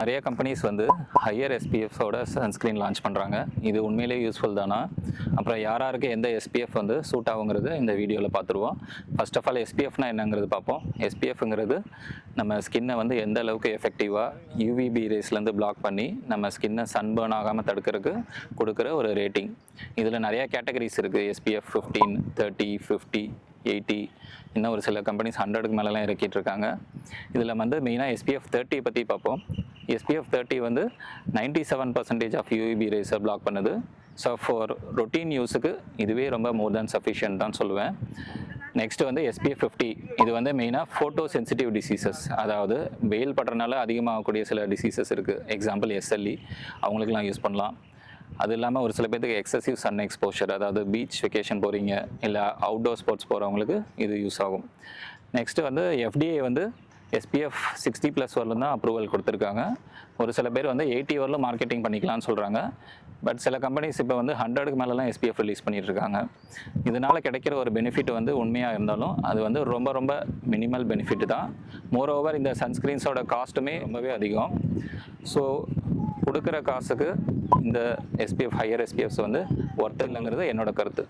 நிறைய கம்பெனிஸ் வந்து higher எஸ்பிஎஃப்ஸோட sunscreen launch பண்ணுறாங்க. இது உண்மையிலேயே யூஸ்ஃபுல் தானா? அப்புறம் யாராருக்கு எந்த எஸ்பிஎஃப் வந்து சூட் ஆகுங்கிறது இந்த வீடியோவில் பார்த்துருவோம். ஃபர்ஸ்ட் ஆஃப் ஆல் எஸ்பிஎஃப்னா என்னங்கிறது பார்ப்போம். எஸ்பிஎஃப்ங்கிறது நம்ம ஸ்கின்னை வந்து எந்த அளவுக்கு எஃபெக்டிவாக யூவிபி ரேஸ்லேருந்து பிளாக் பண்ணி நம்ம ஸ்கின்னை சன்பர்ன் ஆகாமல் தடுக்கிறதுக்கு கொடுக்குற ஒரு ரேட்டிங். இதில் நிறையா கேட்டகரிஸ் இருக்குது. எஸ்பிஎஃப் 15, 30, 50, 80, இன்னும் ஒரு சில கம்பெனிஸ் 100க்கு மேலெலாம் இறக்கிட்டு இருக்காங்க. இதில் வந்து மெயினாக எஸ்பிஎஃப் 30 பற்றி பார்ப்போம். எஸ்பிஎஃப் 30 வந்து 97% ஆஃப் யூவிபி ரேஸை பிளாக் பண்ணுது. ஸோ ஃபார் ரொட்டீன் யூஸுக்கு இதுவே ரொம்ப மோர் தேன் சஃபிஷியன்ட் தான் சொல்லுவேன். நெக்ஸ்ட் வந்து எஸ்பிஎஃப் 50, இது வந்து மெயினாக ஃபோட்டோ சென்சிட்டிவ் டிசீசஸ், அதாவது வெயில் படுறதுனால அதிகமாகக்கூடிய சில டிசீசஸ் இருக்குது. எக்ஸாம்பிள் எஸ்எல்இ, அவங்களுக்குலாம் யூஸ் பண்ணலாம். அது இல்லாமல் ஒரு சில பேருக்கு எக்ஸசிவ் சன் எக்ஸ்போஷர், அதாவது பீச் வெக்கேஷன் போகிறீங்க இல்லை அவுட்டோர் ஸ்போர்ட்ஸ் போகிறவங்களுக்கு இது யூஸ் ஆகும். நெக்ஸ்ட்டு வந்து எஃப்டிஏ வந்து எஸ்பிஎஃப் 60+ வரலும் தான் அப்ரூவல் கொடுத்துருக்காங்க. ஒரு சில பேர் வந்து 80 வரலும் மார்க்கெட்டிங் பண்ணிக்கலாம்னு சொல்கிறாங்க. பட் சில கம்பெனிஸ் இப்போ வந்து 100க்கு மேலெலாம் எஸ்பிஎஃப் ரிலீஸ் பண்ணிகிட்ருக்காங்க. இதனால் கிடைக்கிற ஒரு பெனிஃபிட் வந்து உண்மையாக இருந்தாலும் அது வந்து ரொம்ப ரொம்ப மினிமல் பெனிஃபிட் தான். மோர் ஓவர் இந்த சன்ஸ்க்ரீன்ஸோட காஸ்ட்டுமே ரொம்பவே அதிகம். ஸோ கொடுக்குற காசுக்கு இந்த எஸ்பிஎஃப் ஹையர் எஸ்பிஎஃப்ஸ் வந்து ஒர்த் இல்லைங்கிறது என்னோட கருத்து.